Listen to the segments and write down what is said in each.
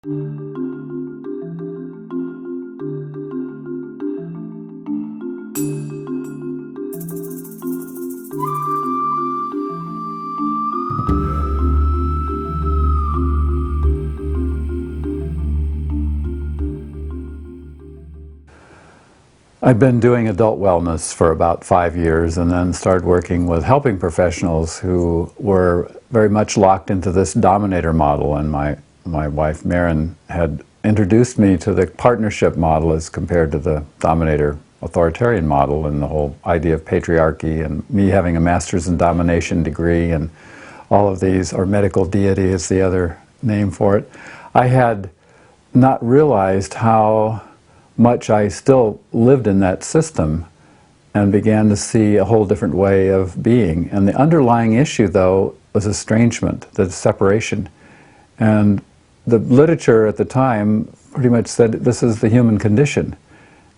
I've been doing adult wellness for about 5 years and then started working with helping professionals who were very much locked into this dominator model, and my wife Meryn had introduced me to the partnership model as compared to the dominator authoritarian model, and the whole idea of patriarchy, and me having a master's in domination degree and all of these, or medical deity is the other name for it. I had not realized how much I still lived in that system and began to see a whole different way of being. And the underlying issue, though, was estrangement, the separation. And the literature at the time pretty much said this is the human condition.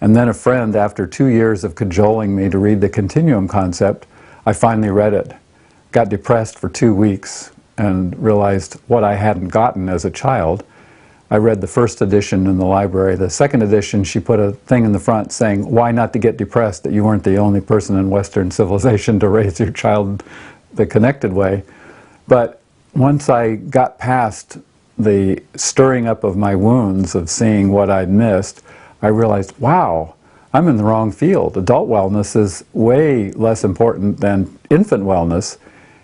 And then a friend, after 2 years of cajoling me to read the continuum concept, I finally read it. Got depressed for 2 weeks and realized what I hadn't gotten as a child. I read the first edition in the library. The second edition, she put a thing in the front saying, why not to get depressed, that you weren't the only person in Western civilization to raise your child the connected way. But once I got past the stirring up of my wounds of seeing what I'd missed, I realized, wow, I'm in the wrong field. Adult wellness is way less important than infant wellness.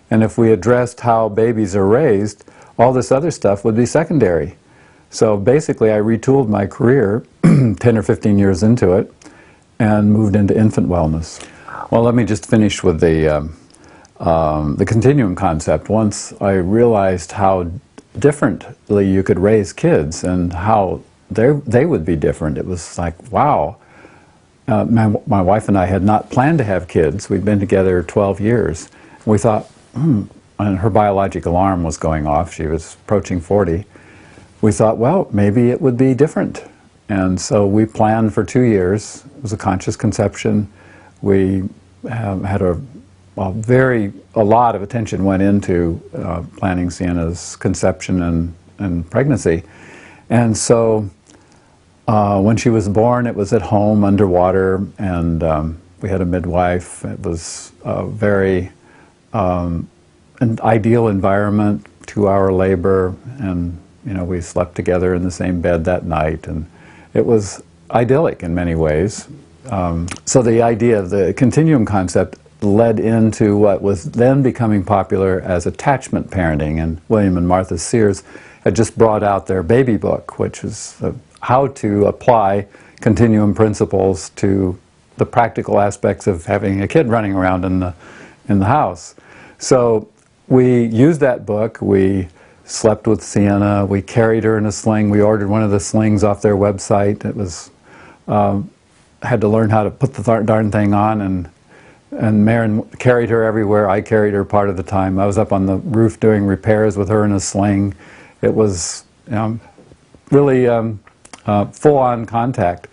And if we addressed how babies are raised, all this other stuff would be secondary. So basically I retooled my career 10 or 15 years into it and moved into infant wellness. Well, let me just finish with the continuum concept. Once I realized how differently you could raise kids and how they would be different, it was like, wow. My wife and I had not planned to have kids. We'd been together 12 years. We thought, and her biologic alarm was going off. She was approaching 40. We thought, well, maybe it would be different. And so we planned for 2 years. It was a conscious conception. We had a lot of attention went into planning Sienna's conception and pregnancy. And so when she was born, it was at home underwater, and we had a midwife. It was a very an ideal environment, 2-hour labor, and we slept together in the same bed that night, and it was idyllic in many ways. So the idea of the continuum concept led into what was then becoming popular as attachment parenting, and William and Martha Sears had just brought out their baby book, which is how to apply continuum principles to the practical aspects of having a kid running around in the house. So we used that book. We slept with Sienna. We carried her in a sling. We ordered one of the slings off their website. It was had to learn how to put the darn thing on, and Meryn carried her everywhere. I carried her part of the time. I was up on the roof doing repairs with her in a sling. It was really full-on contact.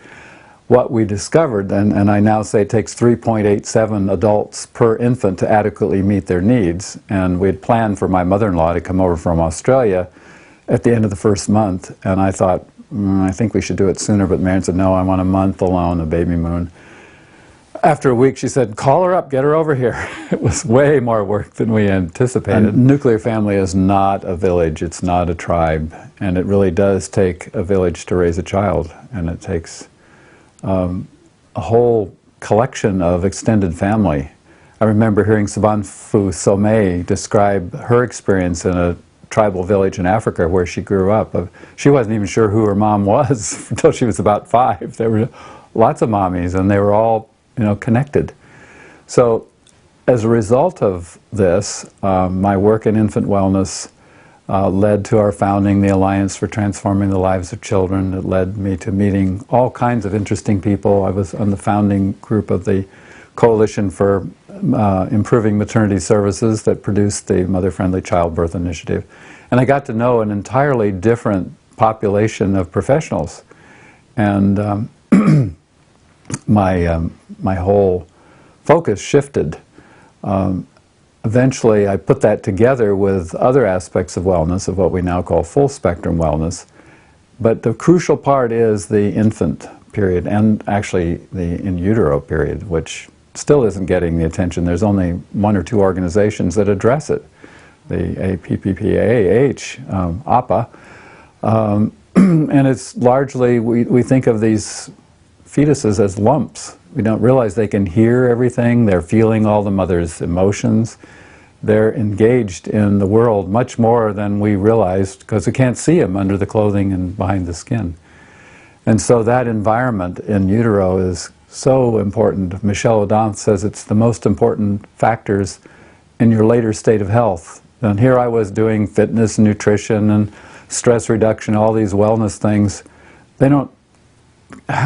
What we discovered, and I now say it takes 3.87 adults per infant to adequately meet their needs, and we had planned for my mother-in-law to come over from Australia at the end of the first month, and I thought, I think we should do it sooner, but Meryn said, no, I want a month alone, a baby moon. After a week, she said, call her up, get her over here. It was way more work than we anticipated. A nuclear family is not a village, it's not a tribe, and it really does take a village to raise a child, and it takes a whole collection of extended family. I remember hearing Sabanfu Somé describe her experience in a tribal village in Africa where she grew up. She wasn't even sure who her mom was until she was about 5. There were lots of mommies, and they were all connected. So as a result of this, my work in infant wellness led to our founding the Alliance for Transforming the Lives of Children. It led me to meeting all kinds of interesting people. I was on the founding group of the Coalition for Improving Maternity Services that produced the Mother-Friendly Childbirth Initiative. And I got to know an entirely different population of professionals. And my whole focus shifted. Eventually, I put that together with other aspects of wellness, of what we now call full spectrum wellness, But the crucial part is the infant period, and actually the in utero period, which still isn't getting the attention. There's only 1 or 2 organizations that address it. The APPPAH, APA, and it's largely, we think of these fetuses as lumps. We don't realize they can hear everything, they're feeling all the mother's emotions. They're engaged in the world much more than we realized, because we can't see them under the clothing and behind the skin. And so that environment in utero is so important. Michelle O'Donnell says it's the most important factors in your later state of health. And here I was doing fitness, nutrition, and stress reduction, all these wellness things. They don't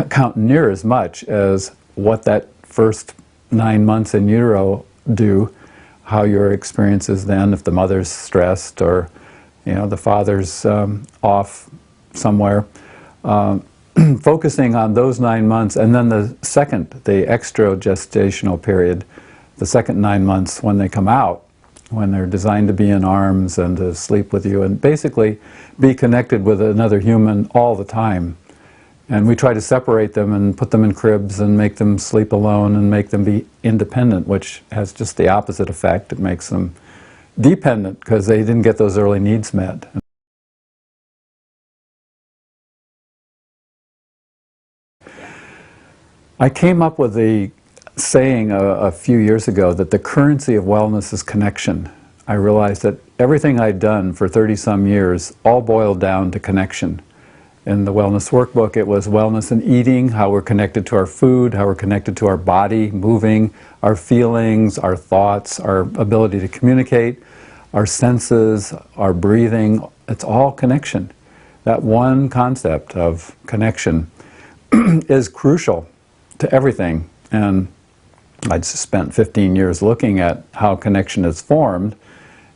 count near as much as what that first 9 months in utero do, how your experience is then, if the mother's stressed or the father's off somewhere. Focusing on those 9 months, and then the extra gestational period, the second 9 months when they come out, when they're designed to be in arms and to sleep with you and basically be connected with another human all the time. And we try to separate them and put them in cribs and make them sleep alone and make them be independent, which has just the opposite effect. It makes them dependent because they didn't get those early needs met. I came up with the saying a few years ago that the currency of wellness is connection. I realized that everything I'd done for 30-some years all boiled down to connection. In the wellness workbook, it was wellness in eating, how we're connected to our food, how we're connected to our body, moving, our feelings, our thoughts, our ability to communicate, our senses, our breathing. It's all connection. That one concept of connection is crucial to everything. And I'd spent 15 years looking at how connection is formed,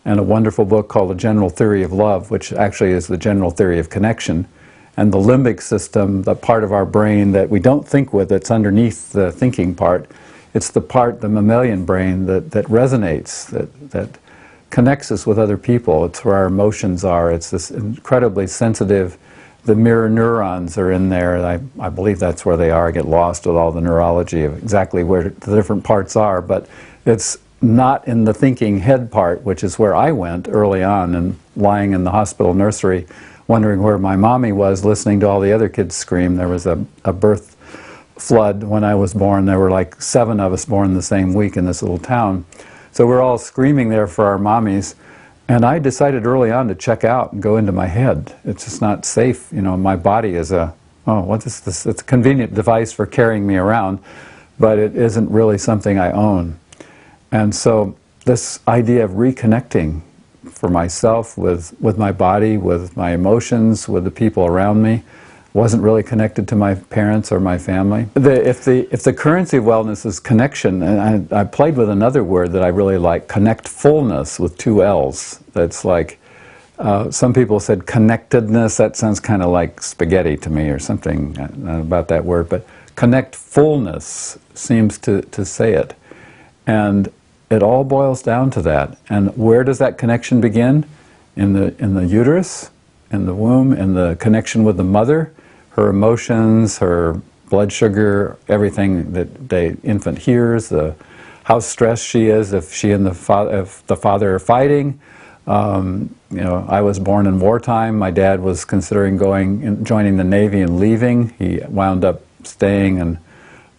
and a wonderful book called A General Theory of Love, which actually is the general theory of connection. And the limbic system, the part of our brain that we don't think with, that's underneath the thinking part, it's the part, the mammalian brain, that resonates, that connects us with other people. It's where our emotions are. It's this incredibly sensitive, the mirror neurons are in there. I believe that's where they are. I get lost with all the neurology of exactly where the different parts are, but it's not in the thinking head part, which is where I went early on, and lying in the hospital nursery wondering where my mommy was, listening to all the other kids scream. There was a birth flood when I was born. There were like 7 of us born the same week in this little town. So we're all screaming there for our mommies. And I decided early on to check out and go into my head. It's just not safe. My body is what is this? It's a convenient device for carrying me around, but it isn't really something I own. And so this idea of reconnecting for myself with my body, with my emotions, with the people around me, wasn't really connected to my parents or my family. If the currency of wellness is connection, and I played with another word that I really like, connectfulness with 2 L's. That's like, some people said connectedness. That sounds kind of like spaghetti to me or something about that word, but connectfulness seems to say it. And it all boils down to that. And where does that connection begin? In the uterus, in the womb, in the connection with the mother, her emotions, her blood sugar, everything that the infant hears, how stressed she is, if she and the father are fighting. I was born in wartime. My dad was considering joining the Navy and leaving. He wound up staying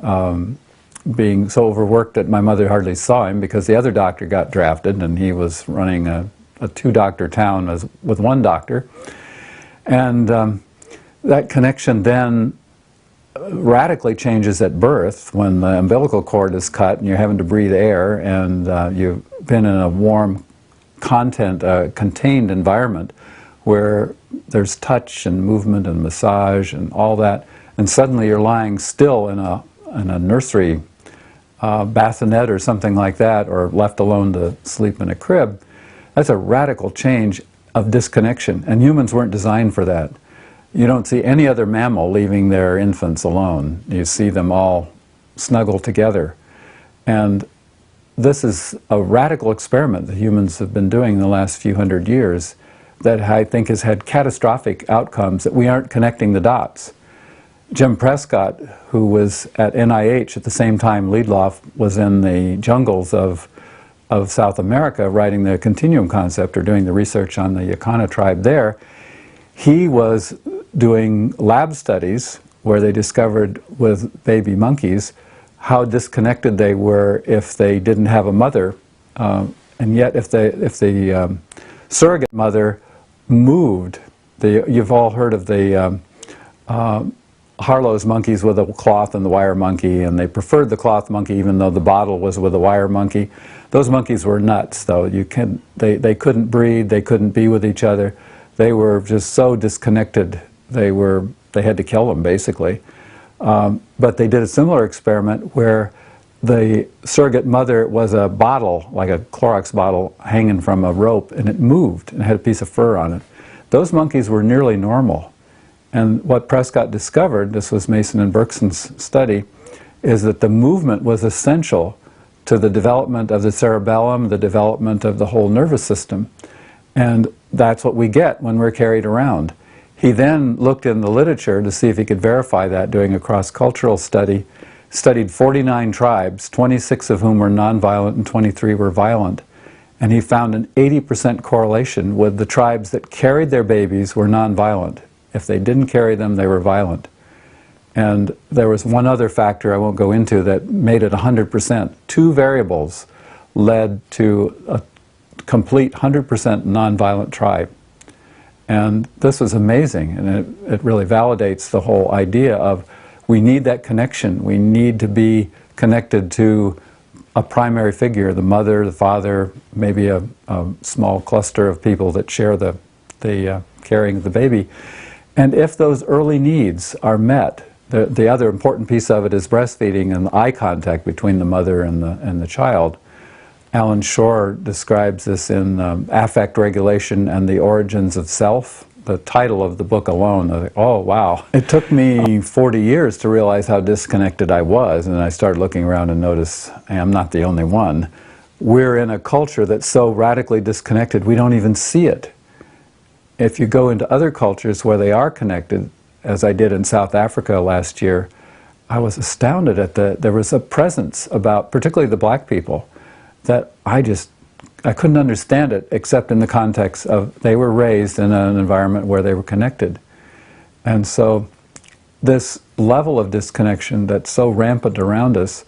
and being so overworked that my mother hardly saw him, because the other doctor got drafted and he was running a 2-doctor town with 1 doctor. And that connection then radically changes at birth when the umbilical cord is cut and you're having to breathe air, and you've been in a warm, contained environment where there's touch and movement and massage and all that, and suddenly you're lying still in a nursery bassinet or something like that, or left alone to sleep in a crib. That's a radical change of disconnection, and humans weren't designed for that. You don't see any other mammal leaving their infants alone. You see them all snuggled together. And this is a radical experiment that humans have been doing in the last few hundred years, that I think has had catastrophic outcomes, that we aren't connecting the dots. Jim Prescott, who was at NIH at the same time Lidloff was in the jungles of South America writing the continuum concept or doing the research on the Yacana tribe there, he was doing lab studies where they discovered with baby monkeys how disconnected they were if they didn't have a mother, and yet if the surrogate mother moved. You've all heard of the Harlow's monkeys with a cloth and the wire monkey, and they preferred the cloth monkey even though the bottle was with a wire monkey. Those monkeys were nuts, though. They couldn't breed, they couldn't be with each other. They were just so disconnected. They had to kill them, basically. But they did a similar experiment where the surrogate mother was a bottle, like a Clorox bottle, hanging from a rope, and it moved and had a piece of fur on it. Those monkeys were nearly normal. And what Prescott discovered, this was Mason and Bergson's study, is that the movement was essential to the development of the cerebellum, the development of the whole nervous system. And that's what we get when we're carried around. He then looked in the literature to see if he could verify that, doing a cross-cultural study, studied 49 tribes, 26 of whom were nonviolent and 23 were violent. And he found an 80% correlation with the tribes that carried their babies were nonviolent. If they didn't carry them, they were violent. And there was one other factor I won't go into that made it 100%. Two variables led to a complete 100% nonviolent tribe. And this was amazing, and it really validates the whole idea of we need that connection. We need to be connected to a primary figure, the mother, the father, maybe a small cluster of people that share the carrying of the baby. And if those early needs are met, the other important piece of it is breastfeeding and the eye contact between the mother and the child. Alan Shore describes this in Affect Regulation and the Origins of Self. The title of the book alone, I was like, oh wow. It took me 40 years to realize how disconnected I was, and I started looking around and noticed I'm not the only one. We're in a culture that's so radically disconnected we don't even see it. If you go into other cultures where they are connected, as I did in South Africa last year, I was astounded at there was a presence about, particularly the black people, that I couldn't understand it except in the context of they were raised in an environment where they were connected. And so this level of disconnection that's so rampant around us,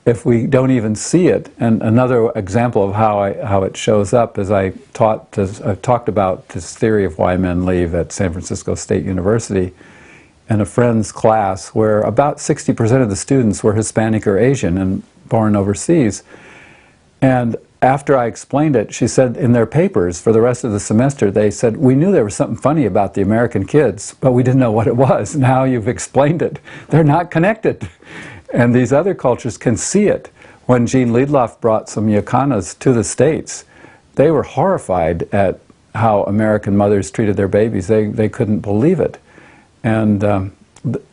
if we don't even see it, and another example of how it shows up is I've talked about this theory of why men leave at San Francisco State University in a friend's class where about 60% of the students were Hispanic or Asian and born overseas. And after I explained it, she said in their papers for the rest of the semester, they said, we knew there was something funny about the American kids, but we didn't know what it was. Now you've explained it. They're not connected. And these other cultures can see it. When Gene Lidloff brought some Yacanas to the States, they were horrified at how American mothers treated their babies. They couldn't believe it. And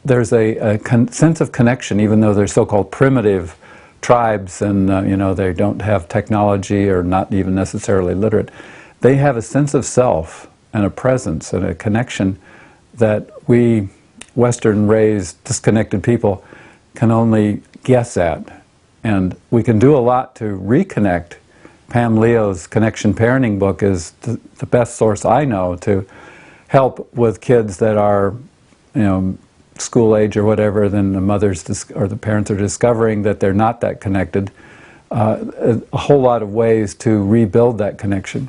there's a sense of connection, even though they're so-called primitive tribes and they don't have technology or not even necessarily literate. They have a sense of self and a presence and a connection that we Western-raised, disconnected people can only guess at. And we can do a lot to reconnect. Pam Leo's Connection Parenting book is the best source I know to help with kids that are, school age or whatever, then the mothers or the parents are discovering that they're not that connected. A whole lot of ways to rebuild that connection.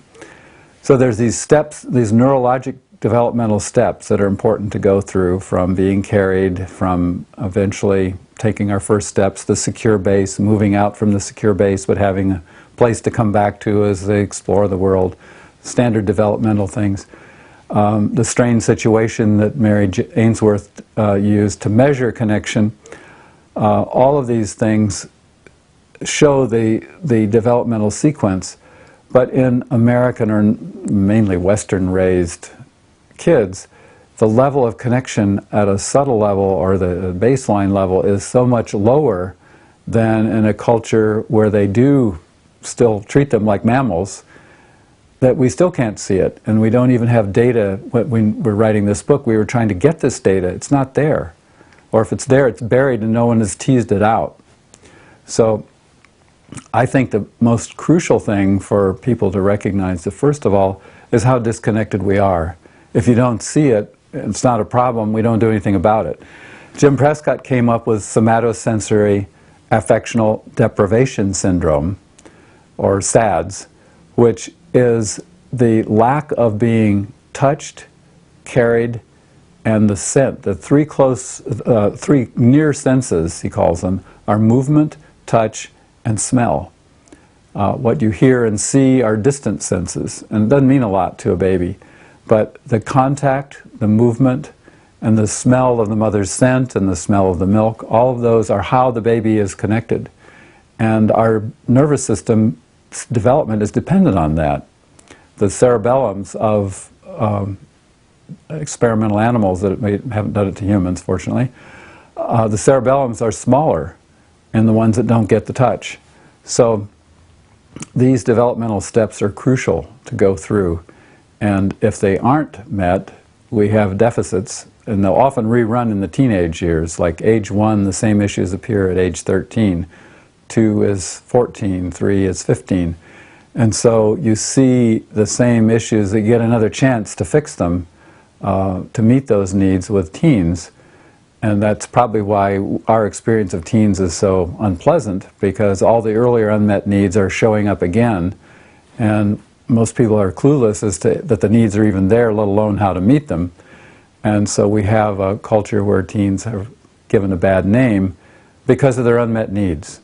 So there's these steps, these neurologic developmental steps that are important to go through, from being carried, from eventually taking our first steps, the secure base, moving out from the secure base but having a place to come back to as they explore the world, standard developmental things. The strain situation that Mary Ainsworth used to measure connection, all of these things show the developmental sequence. But in American or mainly Western-raised kids, the level of connection at a subtle level or the baseline level is so much lower than in a culture where they do still treat them like mammals. that we still can't see it, and we don't even have data. When we're writing this book, we were trying to get this data. It's not there. Or if it's there, it's buried and no one has teased it out. So I think the most crucial thing for people to recognize, first of all, is how disconnected we are. If you don't see it, it's not a problem, we don't do anything about it. Jim Prescott came up with somatosensory affectional deprivation syndrome, or SADS, which is the lack of being touched, carried, and the scent. The three near senses, he calls them, are movement, touch, and smell. What you hear and see are distant senses, and it doesn't mean a lot to a baby. But the contact, the movement, and the smell of the mother's scent and the smell of the milk, all of those are how the baby is connected. And our nervous system development is dependent on that. The cerebellums of experimental animals, that haven't done it to humans, fortunately, the cerebellums are smaller in the ones that don't get the touch. So these developmental steps are crucial to go through, and if they aren't met, we have deficits, and they'll often rerun in the teenage years. Like age 1, the same issues appear at age 13, 2 is 14, 3 is 15. And so you see the same issues, that you get another chance to fix them, to meet those needs with teens. And that's probably why our experience of teens is so unpleasant, because all the earlier unmet needs are showing up again, and most people are clueless as to that the needs are even there, let alone how to meet them. And so we have a culture where teens are given a bad name because of their unmet needs.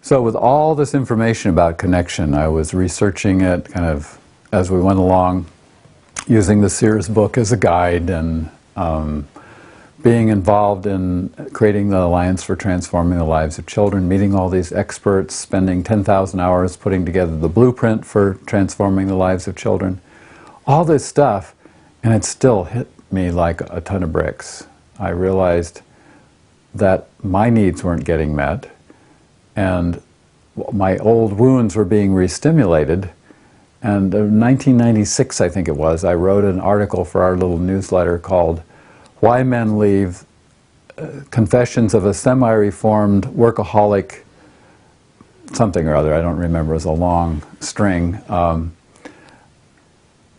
So with all this information about connection, I was researching it kind of as we went along, using the Sears book as a guide, and being involved in creating the Alliance for Transforming the Lives of Children, meeting all these experts, spending 10,000 hours putting together the blueprint for transforming the lives of children. All this stuff, and it still hit me like a ton of bricks. I realized that my needs weren't getting met, and my old wounds were being re-stimulated. And in 1996, I think it was, I wrote an article for our little newsletter called Why Men Leave, Confessions of a Semi-Reformed Workaholic something or other. I don't remember. It was a long string.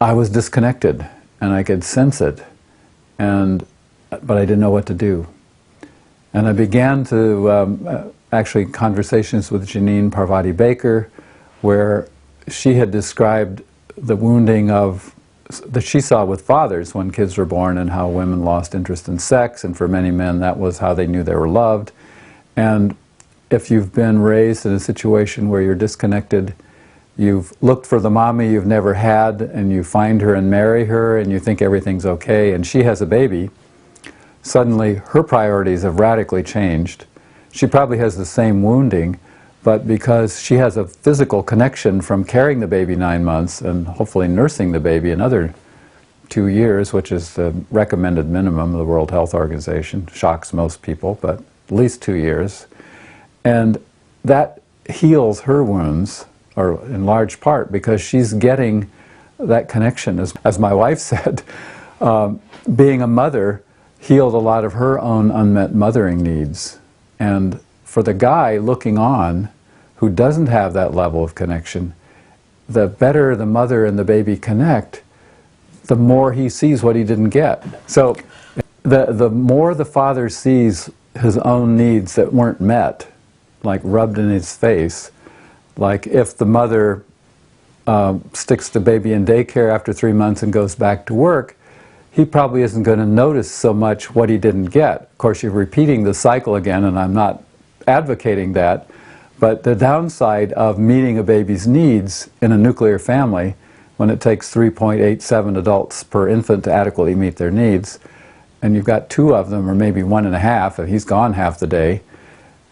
I was disconnected, and I could sense it, but I didn't know what to do. And I began to, actually, conversations with Janine Parvati Baker, where she had described the wounding that she saw with fathers when kids were born, and how women lost interest in sex, and for many men that was how they knew they were loved. And if you've been raised in a situation where you're disconnected, you've looked for the mommy you've never had, and you find her and marry her, and you think everything's okay, and she has a baby, suddenly her priorities have radically changed. She probably has the same wounding, but because she has a physical connection from carrying the baby 9 months and hopefully nursing the baby another 2 years, which is the recommended minimum of the World Health Organization, shocks most people, but at least 2 years. And that heals her wounds, or in large part, because she's getting that connection. As my wife said, being a mother healed a lot of her own unmet mothering needs. And for the guy looking on, who doesn't have that level of connection, the better the mother and the baby connect, the more he sees what he didn't get. So the more the father sees his own needs that weren't met, like rubbed in his face, like if the mother sticks the baby in daycare after 3 months and goes back to work, he probably isn't going to notice so much what he didn't get. Of course, you're repeating the cycle again, and I'm not advocating that, but the downside of meeting a baby's needs in a nuclear family, when it takes 3.87 adults per infant to adequately meet their needs, and you've got 2 of them, or maybe 1.5, if he's gone half the day,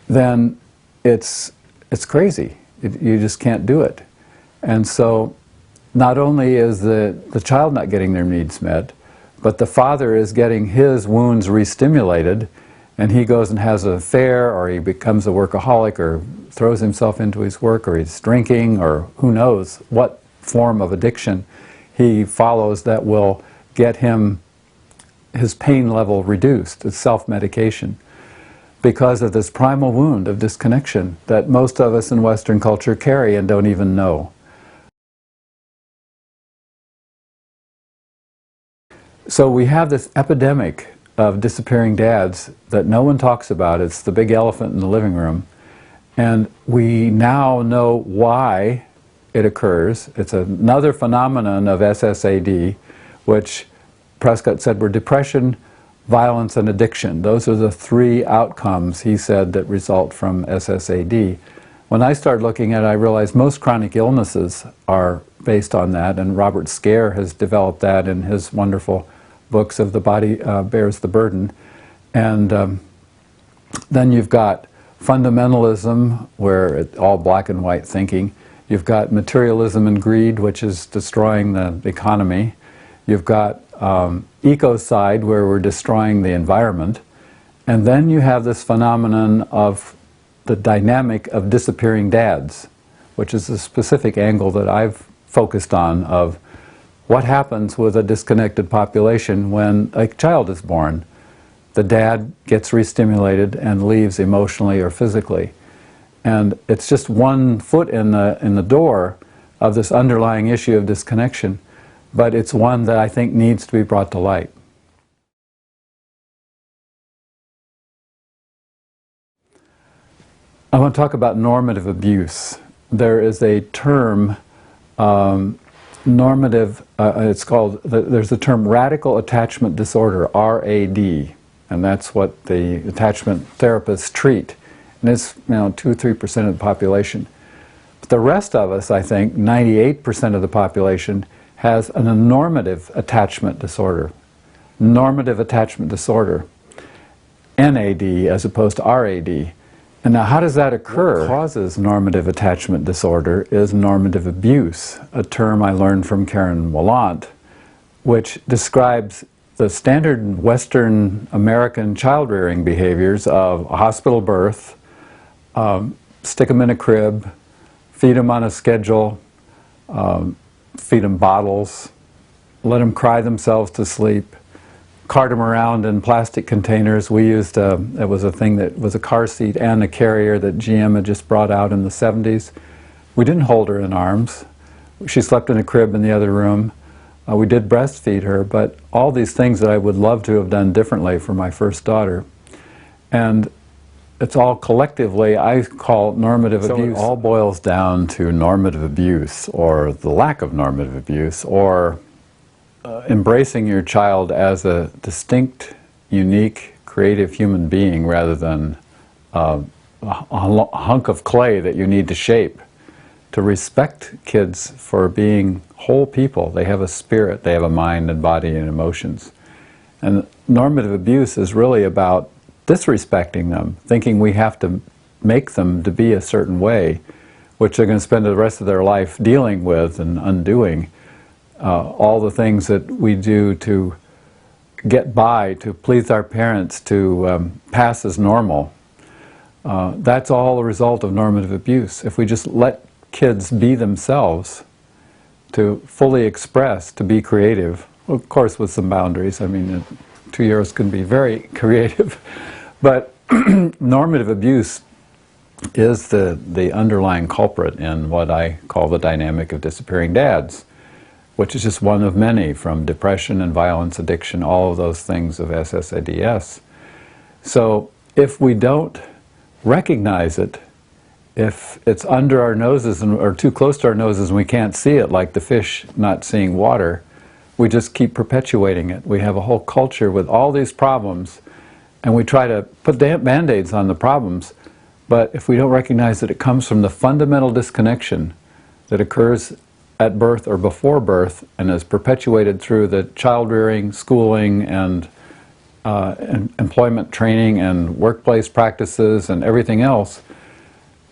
then it's crazy. You just can't do it. And so not only is the child not getting their needs met, but the father is getting his wounds re-stimulated, and he goes and has an affair, or he becomes a workaholic, or throws himself into his work, or he's drinking, or who knows what form of addiction he follows that will get him his pain level reduced. It's self-medication because of this primal wound of disconnection that most of us in Western culture carry and don't even know. So we have this epidemic of disappearing dads that no one talks about. It's the big elephant in the living room. And we now know why it occurs. It's another phenomenon of SSAD, which Prescott said were depression, violence, and addiction. Those are the three outcomes, he said, that result from SSAD. When I started looking at it, I realized most chronic illnesses are based on that, and Robert Scare has developed that in his wonderful books of The Body Bears the Burden. And then you've got fundamentalism, where it's all black and white thinking. You've got materialism and greed, which is destroying the economy. You've got ecocide, where we're destroying the environment. And then you have this phenomenon of the dynamic of disappearing dads, which is a specific angle that I've focused on, of what happens with a disconnected population when a child is born. The dad gets re-stimulated and leaves emotionally or physically. And it's just one foot in the door of this underlying issue of disconnection, but it's one that I think needs to be brought to light. I want to talk about normative abuse. There is a term, normative, it's called, there's a term radical attachment disorder, RAD, and that's what the attachment therapists treat. And it's 2-3% of the population. But the rest of us, I think, 98% of the population has an normative attachment disorder. Normative attachment disorder, NAD as opposed to RAD. And now how does that occur? What causes normative attachment disorder is normative abuse, a term I learned from Karen Wallant, which describes the standard Western American child-rearing behaviors of a hospital birth, stick them in a crib, feed them on a schedule, feed them bottles, let them cry themselves to sleep, cart them around in plastic containers. We used, it was a thing that was a car seat and a carrier that GM had just brought out in the 70s. We didn't hold her in arms. She slept in a crib in the other room. We did breastfeed her, but all these things that I would love to have done differently for my first daughter. And it's all collectively, I call normative abuse. It all boils down to normative abuse, or the lack of normative abuse, or embracing your child as a distinct, unique, creative human being rather than a hunk of clay that you need to shape. To respect kids for being whole people. They have a spirit, they have a mind and body and emotions. And normative abuse is really about disrespecting them, thinking we have to make them to be a certain way, which they're going to spend the rest of their life dealing with and undoing. All the things that we do to get by, to please our parents, to pass as normal. That's all a result of normative abuse. If we just let kids be themselves, to fully express, to be creative, of course with some boundaries. I mean, 2-year-olds can be very creative, but normative abuse is the underlying culprit in what I call the dynamic of disappearing dads, which is just one of many, from depression and violence, addiction, all of those things of SSADS. So if we don't recognize it, if it's under our noses or too close to our noses and we can't see it, like the fish not seeing water, we just keep perpetuating it. We have a whole culture with all these problems, and we try to put band-aids on the problems, but if we don't recognize that it comes from the fundamental disconnection that occurs at birth or before birth and is perpetuated through the child-rearing, schooling, and employment training and workplace practices and everything else,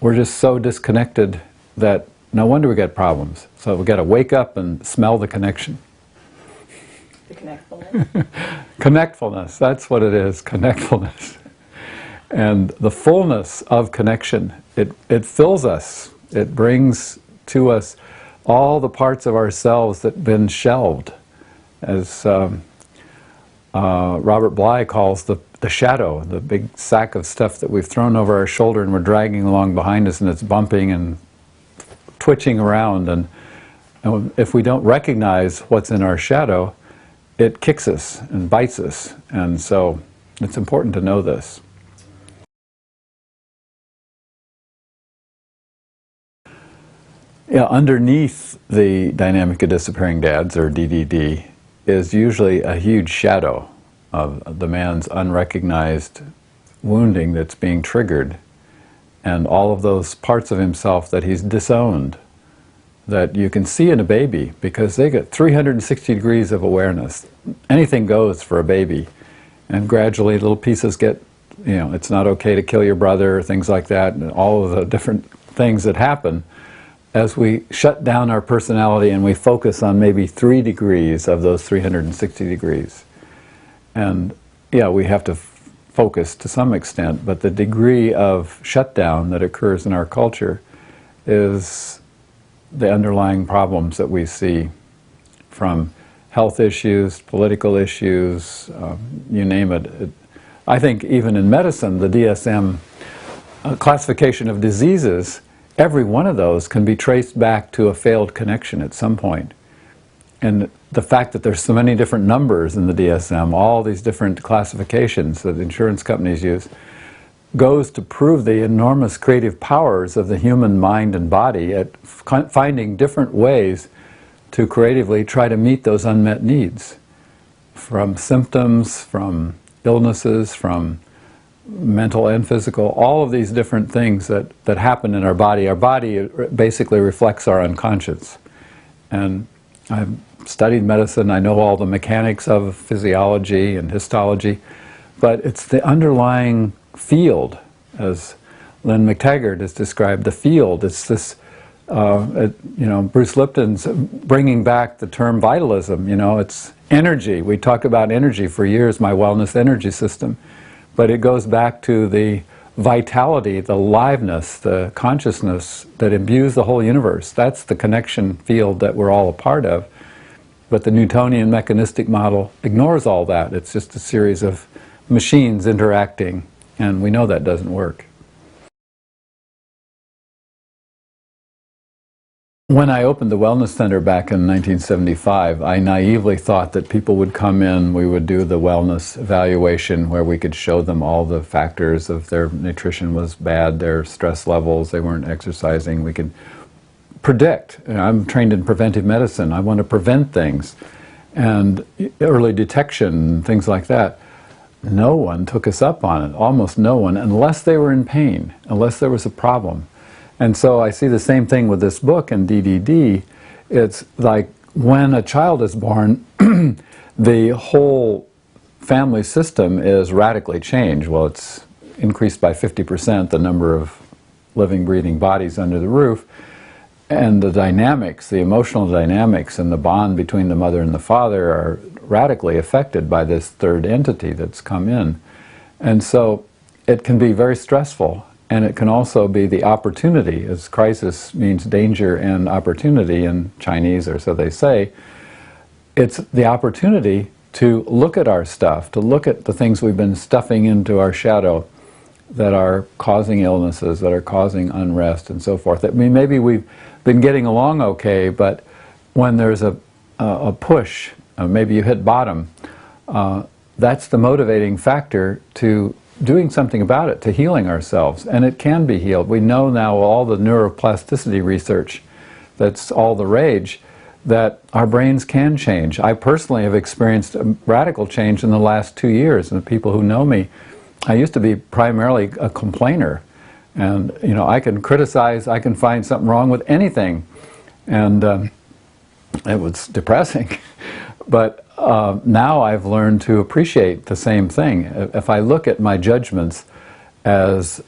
we're just so disconnected that no wonder we get problems. So we've got to wake up and smell the connection. The connectfulness? Connectfulness, that's what it is, connectfulness. And the fullness of connection, it fills us. It brings to us all the parts of ourselves that have been shelved, as Robert Bly calls the shadow, the big sack of stuff that we've thrown over our shoulder and we're dragging along behind us, and it's bumping and twitching around. And if we don't recognize what's in our shadow, it kicks us and bites us. And so it's important to know this. Yeah, underneath the dynamic of disappearing dads, or DDD, is usually a huge shadow of the man's unrecognized wounding that's being triggered, and all of those parts of himself that he's disowned, that you can see in a baby, because they get 360 degrees of awareness. Anything goes for a baby, and gradually little pieces get, you know, it's not okay to kill your brother, things like that, and all of the different things that happen as we shut down our personality and we focus on maybe 3 degrees of those 360 degrees. And yeah, we have to focus to some extent, but the degree of shutdown that occurs in our culture is the underlying problems that we see, from health issues, political issues, you name it. I think even in medicine, the DSM classification of diseases, every one of those can be traced back to a failed connection at some point. And the fact that there's so many different numbers in the DSM, all these different classifications that insurance companies use, goes to prove the enormous creative powers of the human mind and body at finding different ways to creatively try to meet those unmet needs, from symptoms, from illnesses, from mental and physical, all of these different things that happen in our body. Our body basically reflects our unconscious. And I've studied medicine, I know all the mechanics of physiology and histology, but it's the underlying field, as Lynn McTaggart has described the field. It's this, you know, Bruce Lipton's bringing back the term vitalism, you know, it's energy. We talk about energy for years, my wellness energy system. But it goes back to the vitality, the liveness, the consciousness that imbues the whole universe. That's the connection field that we're all a part of. But the Newtonian mechanistic model ignores all that. It's just a series of machines interacting, and we know that doesn't work. When I opened the Wellness Center back in 1975, I naively thought that people would come in, we would do the wellness evaluation where we could show them all the factors of their nutrition was bad, their stress levels, they weren't exercising. We could predict. You know, I'm trained in preventive medicine. I want to prevent things, and early detection, things like that. No one took us up on it, almost no one, unless they were in pain, unless there was a problem. And so I see the same thing with this book and DDD. It's like when a child is born, the whole family system is radically changed. Well, it's increased by 50%, the number of living, breathing bodies under the roof. And the dynamics, the emotional dynamics and the bond between the mother and the father are radically affected by this third entity that's come in. And so it can be very stressful. And it can also be the opportunity, as crisis means danger and opportunity in Chinese, or so they say. It's the opportunity to look at our stuff, to look at the things we've been stuffing into our shadow that are causing illnesses, that are causing unrest and so forth. I mean, maybe we've been getting along okay, but when there's a push, maybe you hit bottom, that's the motivating factor to doing something about it, to healing ourselves. And it can be healed. We know now all the neuroplasticity research that's all the rage, that our brains can change. I personally have experienced a radical change in the last 2 years, and the people who know me, I used to be primarily a complainer. And you know, I can criticize, I can find something wrong with anything. And it was depressing. But now I've learned to appreciate the same thing. If I look at my judgments as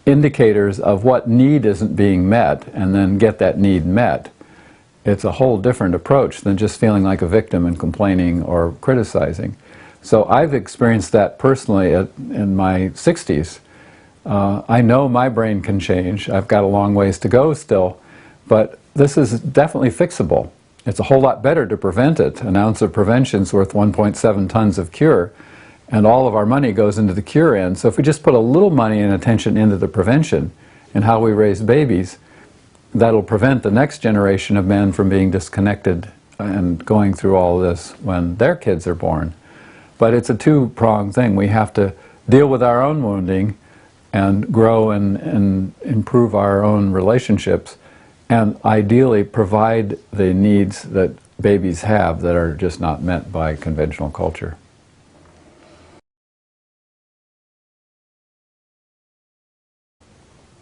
indicators of what need isn't being met and then get that need met, it's a whole different approach than just feeling like a victim and complaining or criticizing. So I've experienced that personally in my 60s, I know my brain can change. I've got a long ways to go still, but this is definitely fixable. It's a whole lot better to prevent it. An ounce of prevention is worth 1.7 tons of cure, and all of our money goes into the cure end. So if we just put a little money and attention into the prevention and how we raise babies, that'll prevent the next generation of men from being disconnected and going through all this when their kids are born. But it's a two-pronged thing. We have to deal with our own wounding and grow and improve our own relationships, and ideally provide the needs that babies have that are just not met by conventional culture.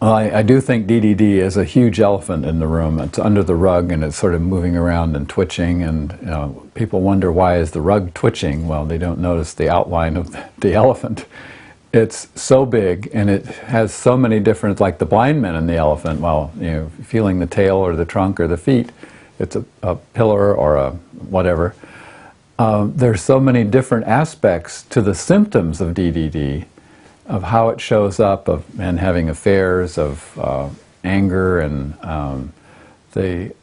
Well, I do think DDD is a huge elephant in the room. It's under the rug and it's sort of moving around and twitching, and people wonder, why is the rug twitching? Well, they don't notice the outline of the elephant. It's so big and it has so many different, like the blind men in the elephant, well, feeling the tail or the trunk or the feet, it's a pillar or a whatever. There's so many different aspects to the symptoms of DDD, of how it shows up, of men having affairs, of anger, and the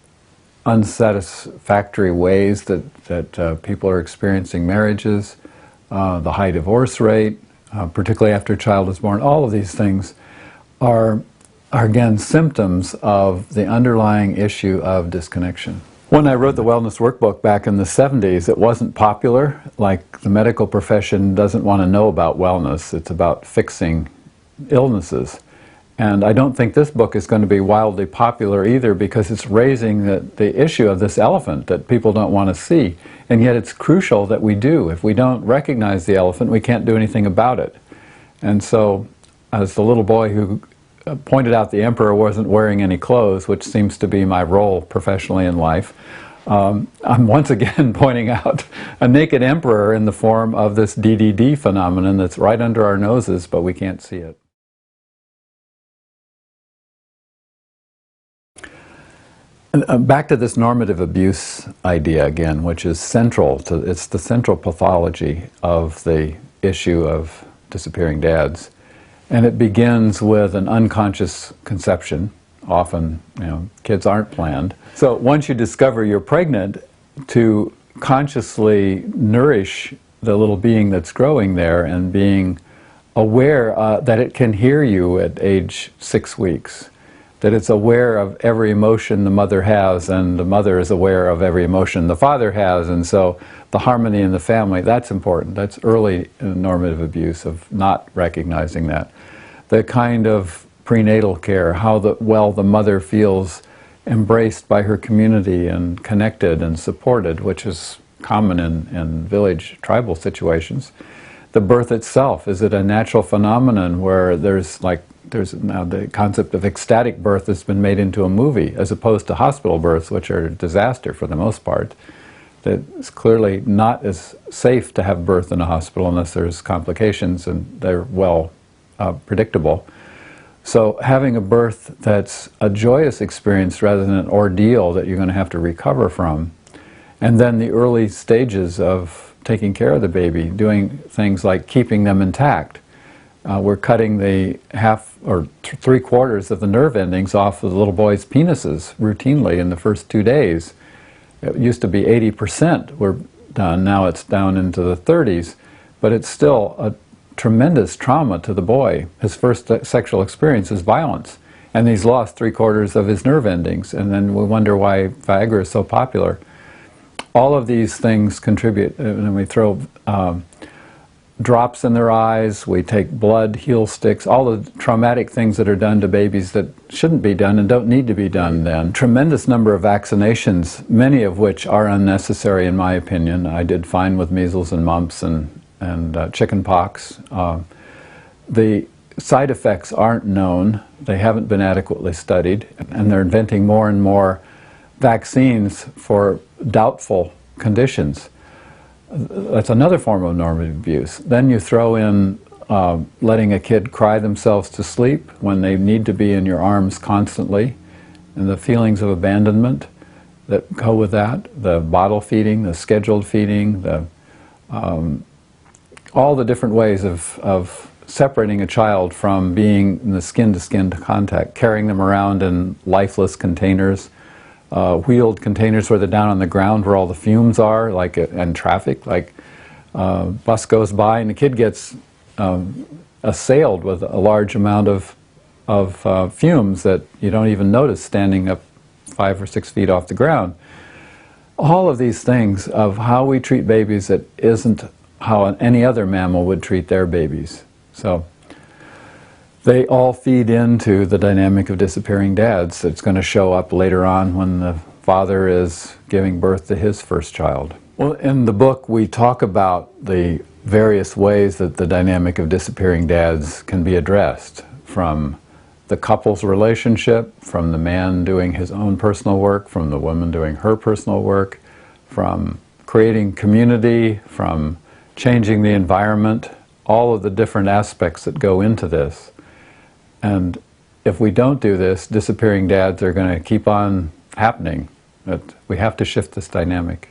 unsatisfactory ways that people are experiencing marriages, the high divorce rate, particularly after a child is born. All of these things are again symptoms of the underlying issue of disconnection. When I wrote the wellness workbook back in the 70s, it wasn't popular. Like, the medical profession doesn't want to know about wellness. It's about fixing illnesses. And I don't think this book is going to be wildly popular either, because it's raising the issue of this elephant that people don't want to see. And yet it's crucial that we do. If we don't recognize the elephant, we can't do anything about it. And so, as the little boy who pointed out the emperor wasn't wearing any clothes, which seems to be my role professionally in life, I'm once again pointing out a naked emperor in the form of this DDD phenomenon that's right under our noses, but we can't see it. And, back to this normative abuse idea again, which is central to, it's the central pathology of the issue of disappearing dads. And it begins with an unconscious conception. Often, kids aren't planned. So once you discover you're pregnant, to consciously nourish the little being that's growing there and being aware that it can hear you at age 6 weeks, that it's aware of every emotion the mother has, and the mother is aware of every emotion the father has, and so the harmony in the family, that's important. That's early normative abuse, of not recognizing that. The kind of prenatal care, how well the mother feels embraced by her community and connected and supported, which is common in village tribal situations. The birth itself, is it a natural phenomenon where there's now the concept of ecstatic birth has been made into a movie, as opposed to hospital births, which are a disaster for the most part. It's clearly not as safe to have birth in a hospital unless there's complications, and they're well predictable. So having a birth that's a joyous experience rather than an ordeal that you're going to have to recover from, and then the early stages of taking care of the baby, doing things like keeping them intact. We're cutting the half or 3/4 of the nerve endings off of the little boys' penises routinely in the first 2 days. It used to be 80% were done, now it's down into the 30s, but it's still a tremendous trauma to the boy. His first sexual experience is violence, and he's lost 3/4 of his nerve endings, and then we wonder why Viagra is so popular. All of these things contribute, and we throw drops in their eyes, we take blood, heel sticks, all the traumatic things that are done to babies that shouldn't be done and don't need to be done then. Tremendous number of vaccinations, many of which are unnecessary in my opinion. I did fine with measles and mumps and chicken pox. The side effects aren't known, they haven't been adequately studied, and they're inventing more and more vaccines for doubtful conditions. That's another form of normative abuse. Then you throw in letting a kid cry themselves to sleep when they need to be in your arms constantly, and the feelings of abandonment that go with that, the bottle feeding, the scheduled feeding, all the different ways of separating a child from being in the skin-to-skin contact, carrying them around in lifeless containers, wheeled containers where they're down on the ground where all the fumes are, like and traffic, like bus goes by and the kid gets assailed with a large amount of fumes that you don't even notice standing up 5 or 6 feet off the ground. All of these things of how we treat babies that isn't how any other mammal would treat their babies. So they all feed into the dynamic of disappearing dads that's going to show up later on when the father is giving birth to his first child. Well, in the book we talk about the various ways that the dynamic of disappearing dads can be addressed, from the couple's relationship, from the man doing his own personal work, from the woman doing her personal work, from creating community, from changing the environment, all of the different aspects that go into this. And if we don't do this, disappearing dads are going to keep on happening. But we have to shift this dynamic.